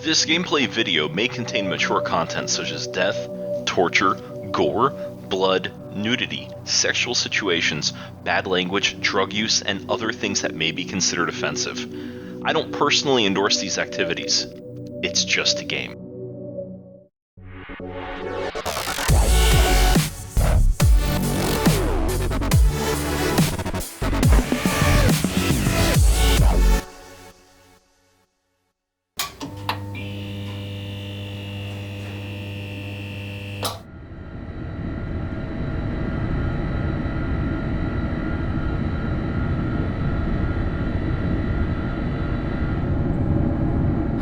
This gameplay video may contain mature content such as death, torture, gore, blood, nudity, sexual situations, bad language, drug use, and other things that may be considered offensive. I don't personally endorse these activities. It's just a game.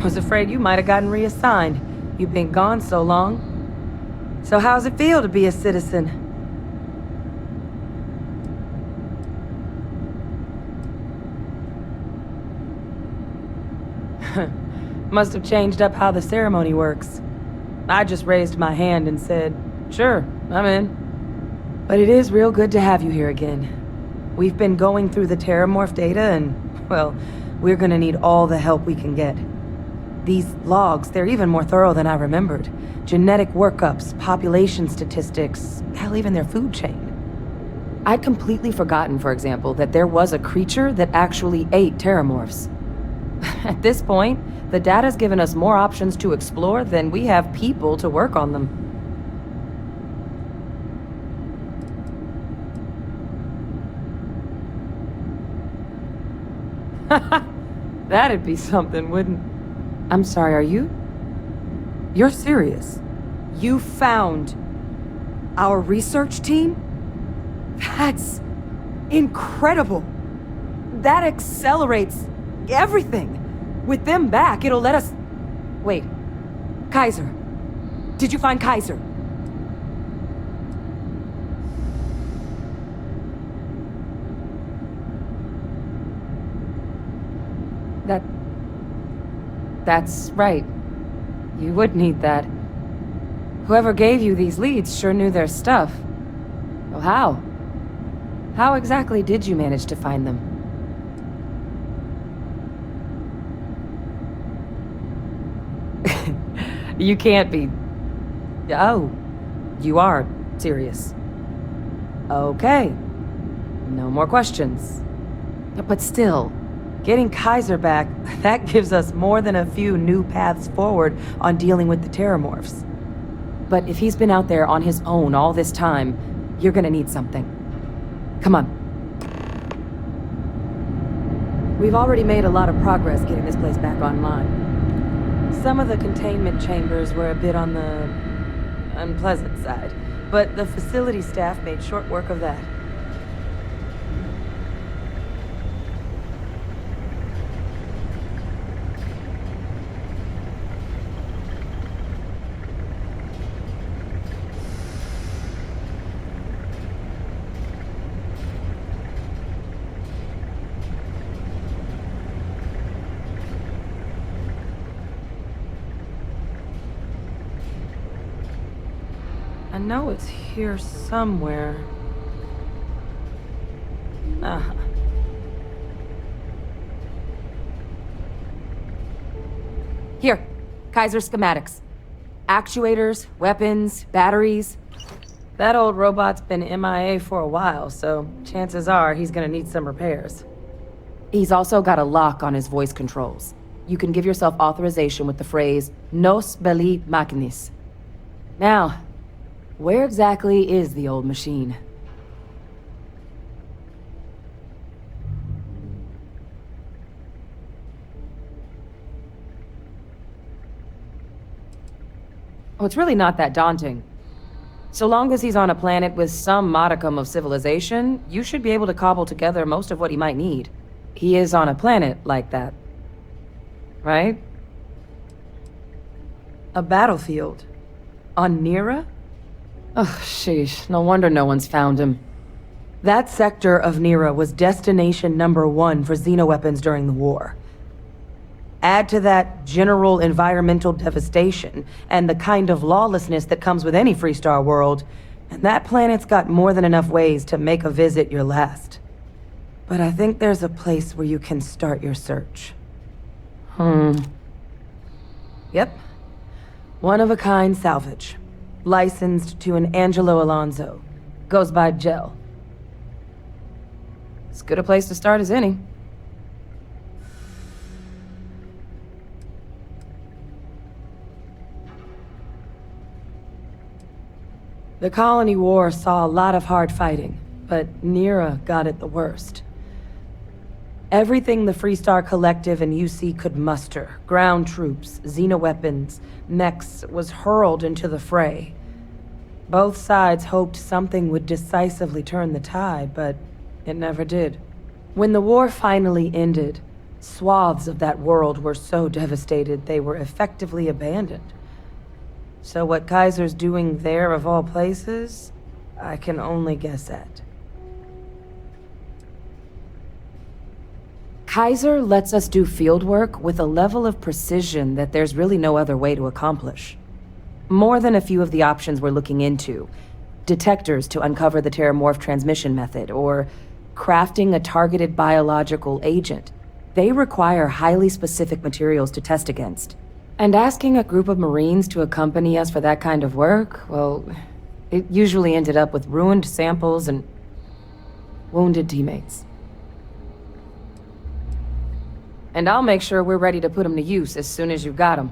Was afraid you might have gotten reassigned. You've been gone so long. So how's it feel to be a citizen? Must have changed up how the ceremony works. I just raised my hand and said, sure, I'm in. But it is real good to have you here again. We've been going through the Terramorph data and, well, we're gonna need all the help we can get. These logs, they're even more thorough than I remembered. Genetic workups, population statistics, hell, even their food chain. I'd completely forgotten, for example, that there was a creature that actually ate Terramorphs. At this point, the data's given us more options to explore than we have people to work on them. That'd be something, wouldn't... I'm sorry, are you? You're serious? You found our research team? That's incredible. That accelerates everything. With them back, it'll let us... Wait. Kaiser. Did you find Kaiser? That's right. You would need that. Whoever gave you these leads sure knew their stuff. Well, how? How exactly did you manage to find them? You can't be... Oh, you are serious. Okay. No more questions. But still... Getting Kaiser back, that gives us more than a few new paths forward on dealing with the Terramorphs. But if he's been out there on his own all this time, you're gonna need something. Come on. We've already made a lot of progress getting this place back online. Some of the containment chambers were a bit on the unpleasant side, but the facility staff made short work of that. I know it's here somewhere. Ah. Here, Kaiser schematics. Actuators, weapons, batteries. That old robot's been MIA for a while, so chances are he's gonna need some repairs. He's also got a lock on his voice controls. You can give yourself authorization with the phrase, Nos belli machinis. Now, where exactly is the old machine? Oh, it's really not that daunting. So long as he's on a planet with some modicum of civilization, you should be able to cobble together most of what he might need. He is on a planet like that. Right? A battlefield? On Niira? Oh, sheesh. No wonder no one's found him. That sector of Niira was destination #1 for xenoweapons during the war. Add to that general environmental devastation and the kind of lawlessness that comes with any Freestar world, and that planet's got more than enough ways to make a visit your last. But I think there's a place where you can start your search. Yep. One-of-a-kind salvage. Licensed to an Angelo Alonso. Goes by Gel. As good a place to start as any. The Colony War saw a lot of hard fighting, but Niira got it the worst. Everything the Freestar Collective and UC could muster, ground troops, xenoweapons, mechs, was hurled into the fray. Both sides hoped something would decisively turn the tide, but it never did. When the war finally ended, swaths of that world were so devastated they were effectively abandoned. So what Kaiser's doing there of all places, I can only guess at. Kaiser lets us do fieldwork with a level of precision that there's really no other way to accomplish. More than a few of the options we're looking into. Detectors to uncover the Terramorph transmission method, or crafting a targeted biological agent. They require highly specific materials to test against. And asking a group of Marines to accompany us for that kind of work, well, it usually ended up with ruined samples and wounded teammates. And I'll make sure we're ready to put them to use as soon as you've got them.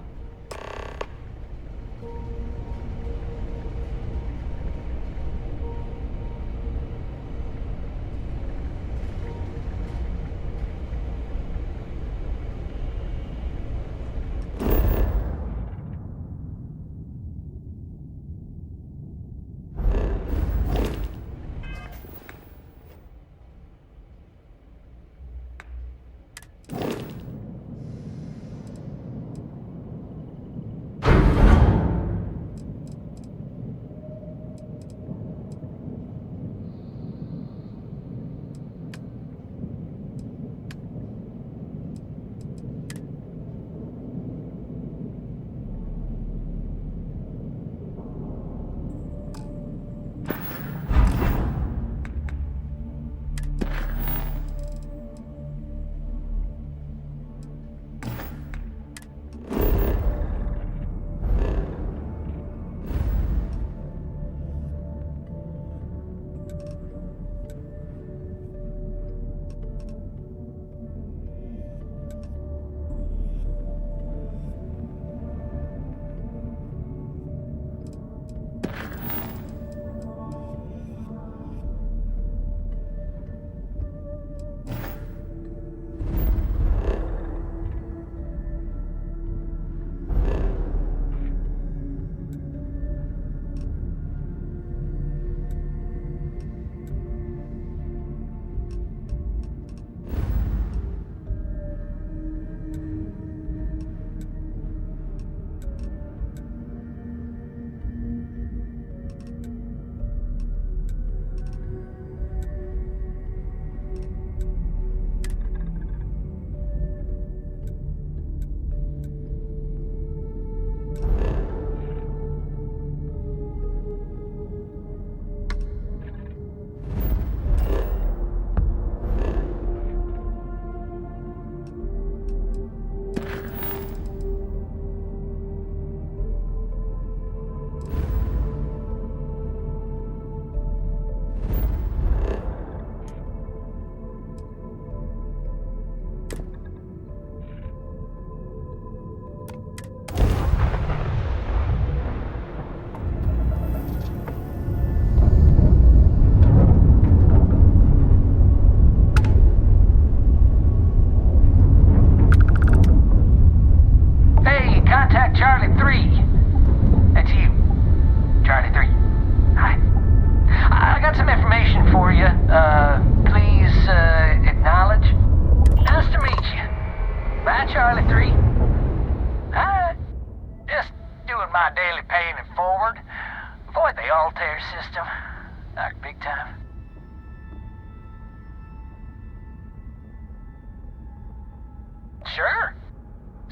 Sure.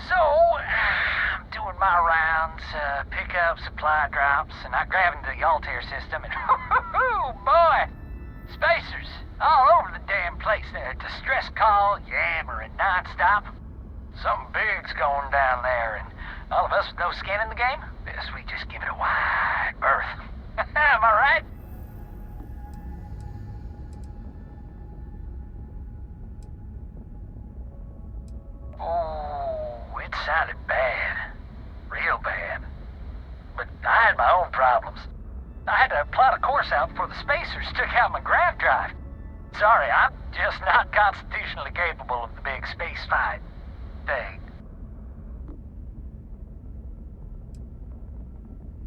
So, I'm doing my rounds, pick up supply drops, and I grab into the Altair system, and boy, spacers all over the damn place there. Distress call, yammering nonstop. Something big's going down there, and All of us with no skin in the game? Best we just give it a wide berth. Am I right? Oh, it sounded bad. Real bad. But I had my own problems. I had to plot a course out before the spacers took out my grav drive. Sorry, I'm just not constitutionally capable of the big space fight thing.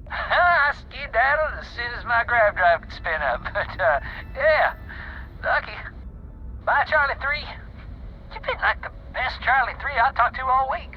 I skedaddled as soon as my grav drive could spin up, but, yeah, lucky. Bye, Charlie 3. You've been like the best Charlie 3 I talked to all week.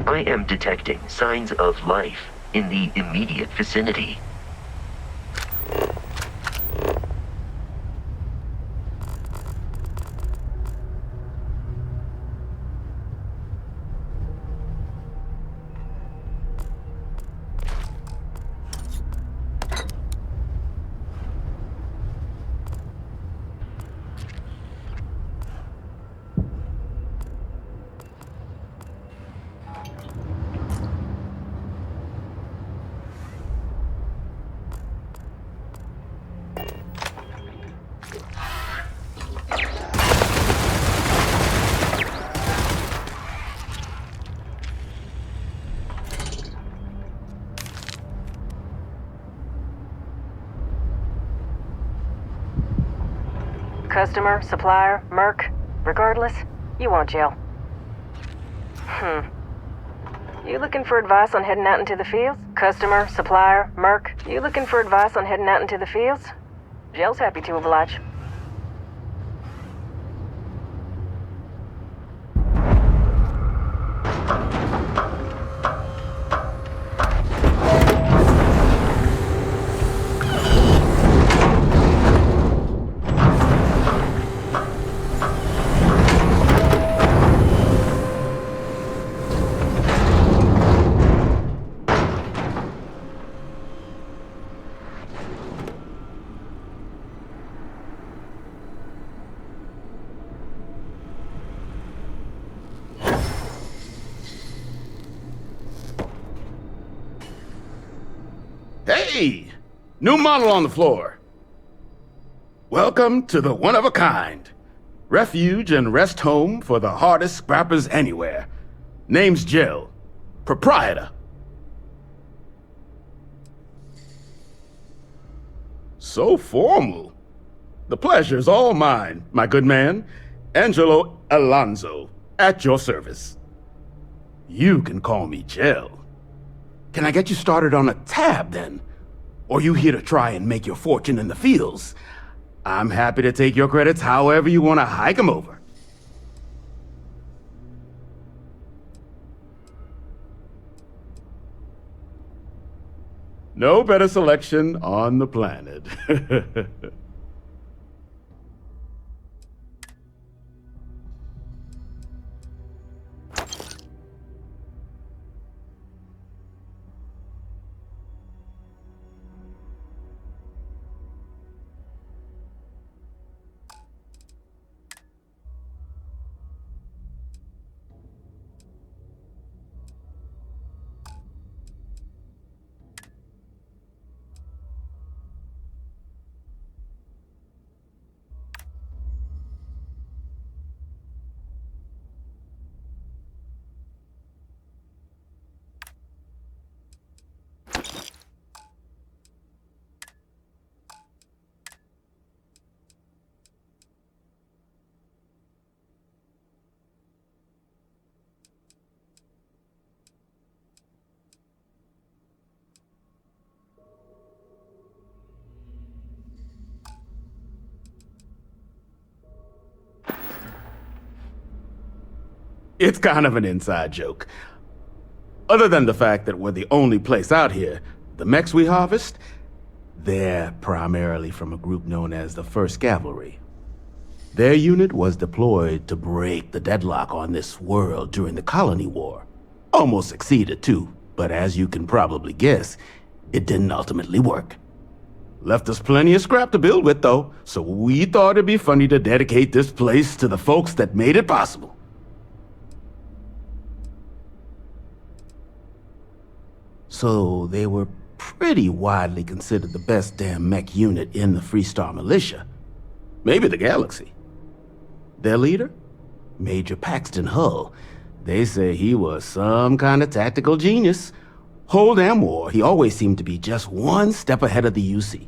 I am detecting signs of life in the immediate vicinity. Customer, supplier, merc, regardless, you want jail. You looking for advice on heading out into the fields? Customer, supplier, merc, you looking for advice on heading out into the fields? Jail's happy to oblige. Hey! New model on the floor. Welcome to the one-of-a-kind. Refuge and rest home for the hardest scrappers anywhere. Name's Jill. Proprietor. So formal. The pleasure's all mine, my good man. Angelo Alonso, at your service. You can call me Jell. Can I get you started on a tab, then? Or you here to try and make your fortune in the fields? I'm happy to take your credits however you want to hike 'em over. No better selection on the planet. It's kind of an inside joke. Other than the fact that we're the only place out here, the mechs we harvest, they're primarily from a group known as the 1st Cavalry. Their unit was deployed to break the deadlock on this world during the Colony War. Almost succeeded too, but as you can probably guess, it didn't ultimately work. Left us plenty of scrap to build with though, so we thought it'd be funny to dedicate this place to the folks that made it possible. So they were pretty widely considered the best damn mech unit in the Freestar Militia. Maybe the galaxy. Their leader? Major Paxton Hull. They say he was some kind of tactical genius. Whole damn war, he always seemed to be just one step ahead of the UC.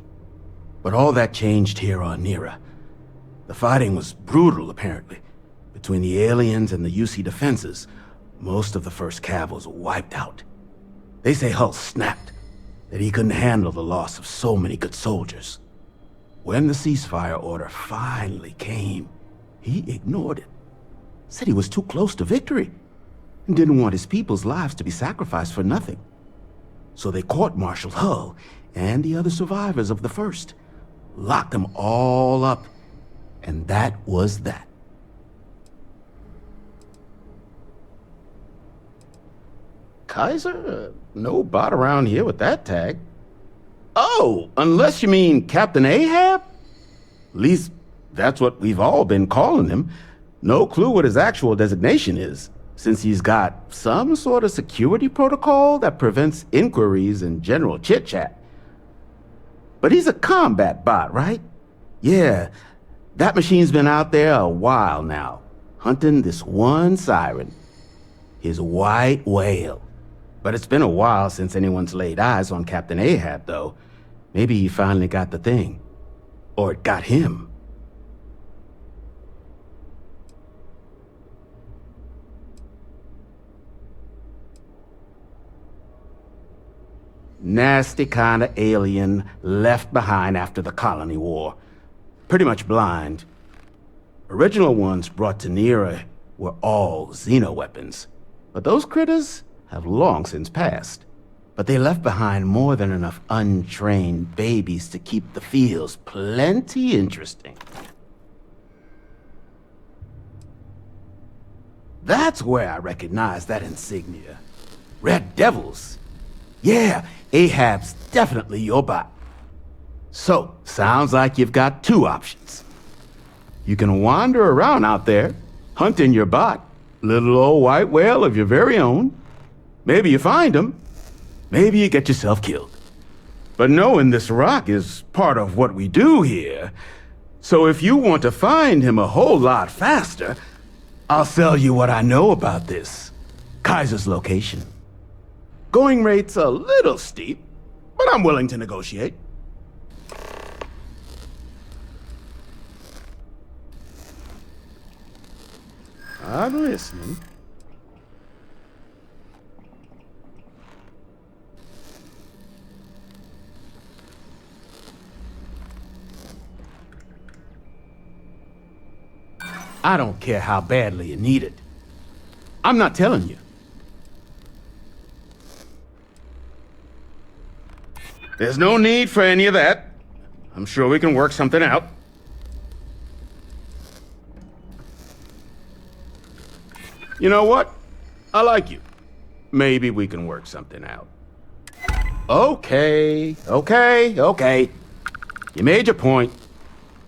But all that changed here on Niira. The fighting was brutal, apparently. Between the aliens and the UC defenses, most of the 1st Cav was wiped out. They say Hull snapped, that he couldn't handle the loss of so many good soldiers. When the ceasefire order finally came, he ignored it. Said he was too close to victory, and didn't want his people's lives to be sacrificed for nothing. So they court-martialed Hull and the other survivors of the 1st, locked them all up, and that was that. Kaiser? No bot around here with that tag. Oh, unless you mean Captain Ahab? At least, that's what we've all been calling him. No clue what his actual designation is, since he's got some sort of security protocol that prevents inquiries and general chit-chat. But he's a combat bot, right? Yeah, that machine's been out there a while now, hunting this one siren. His white whale. But it's been a while since anyone's laid eyes on Captain Ahab, though. Maybe he finally got the thing. Or it got him. Nasty kind of alien left behind after the Colony War. Pretty much blind. Original ones brought to Niira were all xeno-weapons. But those critters have long since passed. But they left behind more than enough untrained babies to keep the fields plenty interesting. That's where I recognize that insignia. Red Devils. Yeah, Ahab's definitely your bot. So, sounds like you've got 2 options. You can wander around out there, hunting your bot, little old white whale of your very own. Maybe you find him. Maybe you get yourself killed. But knowing this rock is part of what we do here. So if you want to find him a whole lot faster, I'll sell you what I know about this. Kaiser's location. Going rate's a little steep, but I'm willing to negotiate. I'm listening. I don't care how badly you need it. I'm not telling you. There's no need for any of that. I'm sure we can work something out. You know what? I like you. Maybe we can work something out. Okay. You made your point.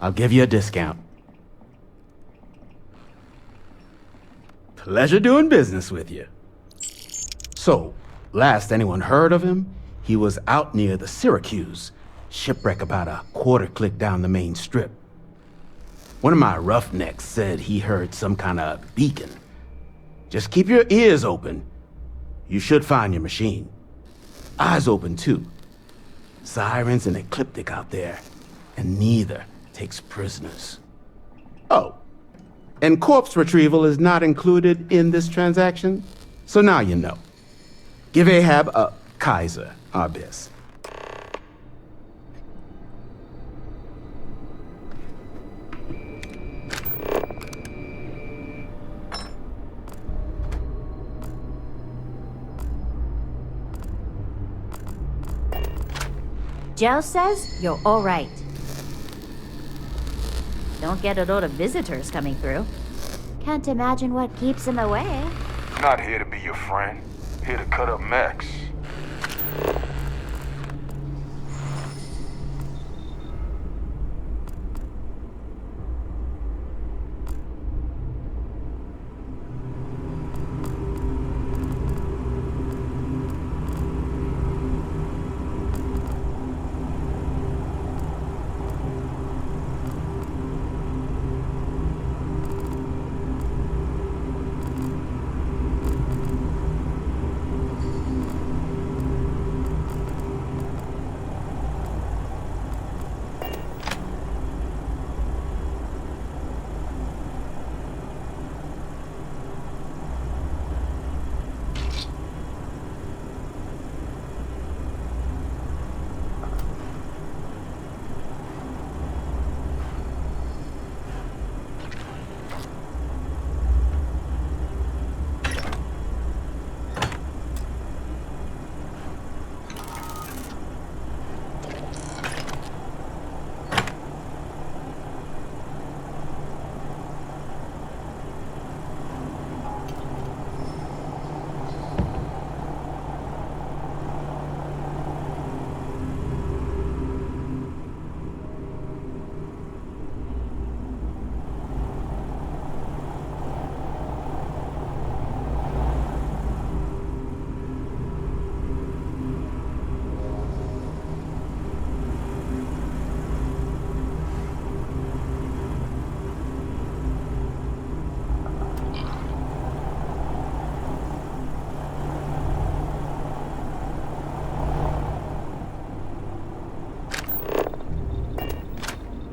I'll give you a discount. Pleasure doing business with you. So, last anyone heard of him, he was out near the Syracuse, shipwreck about a quarter click down the main strip. One of my roughnecks said he heard some kind of beacon. Just keep your ears open. You should find your machine. Eyes open too. Sirens and Ecliptic out there, and neither takes prisoners. Oh, and corpse retrieval is not included in this transaction, so now you know. Give Ahab a Kaiser our best. Joe says you're all right. Don't get a lot of visitors coming through. Can't imagine what keeps him away. Not here to be your friend. Here to cut up mechs.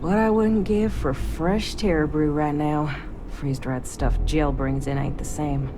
What I wouldn't give for fresh terror brew right now. Freeze-dried stuff jail brings in ain't the same.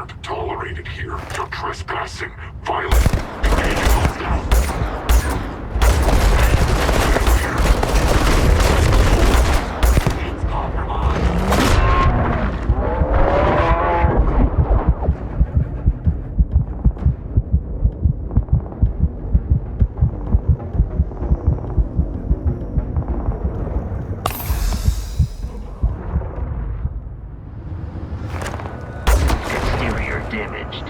aren't tolerated here. You're trespassing, violent, engaging. It's compromised. Exterior damaged.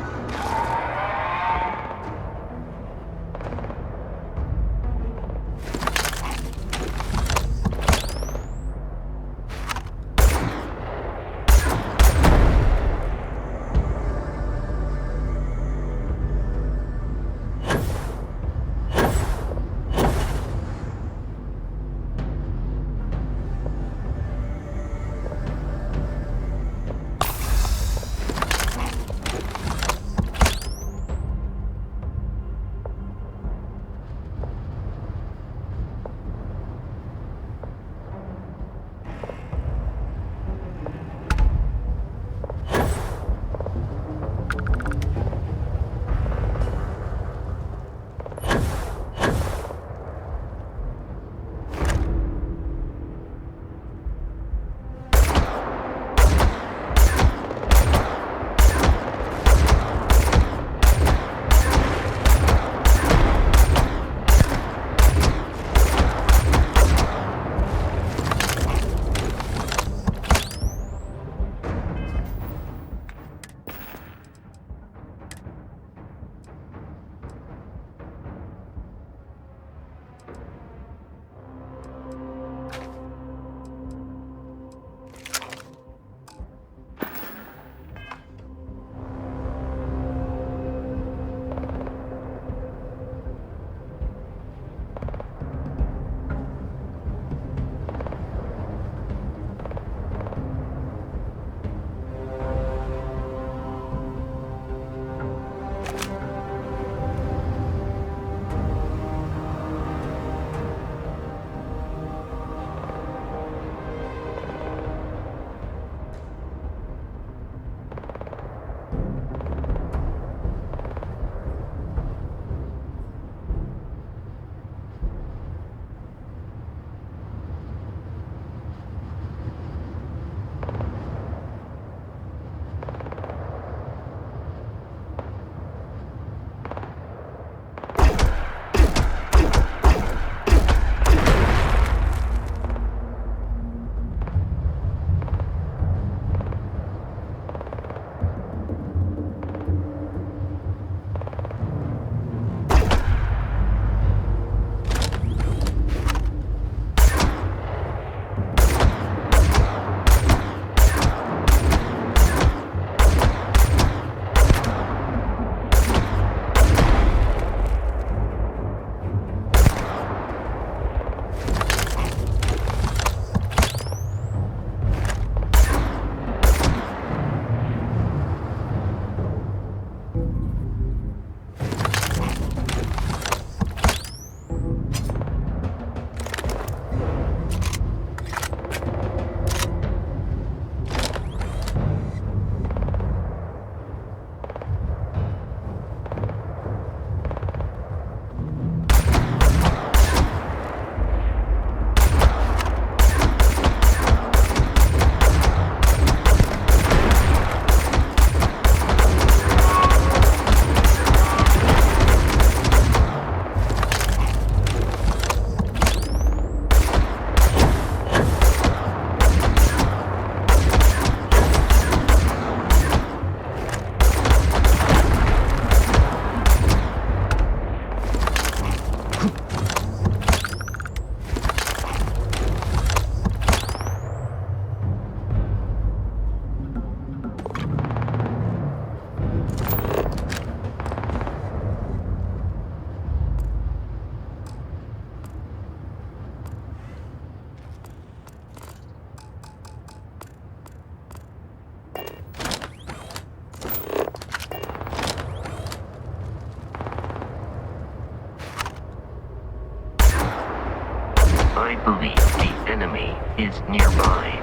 I believe the enemy is nearby.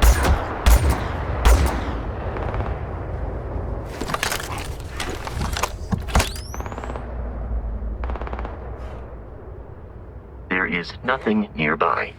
there is nothing nearby.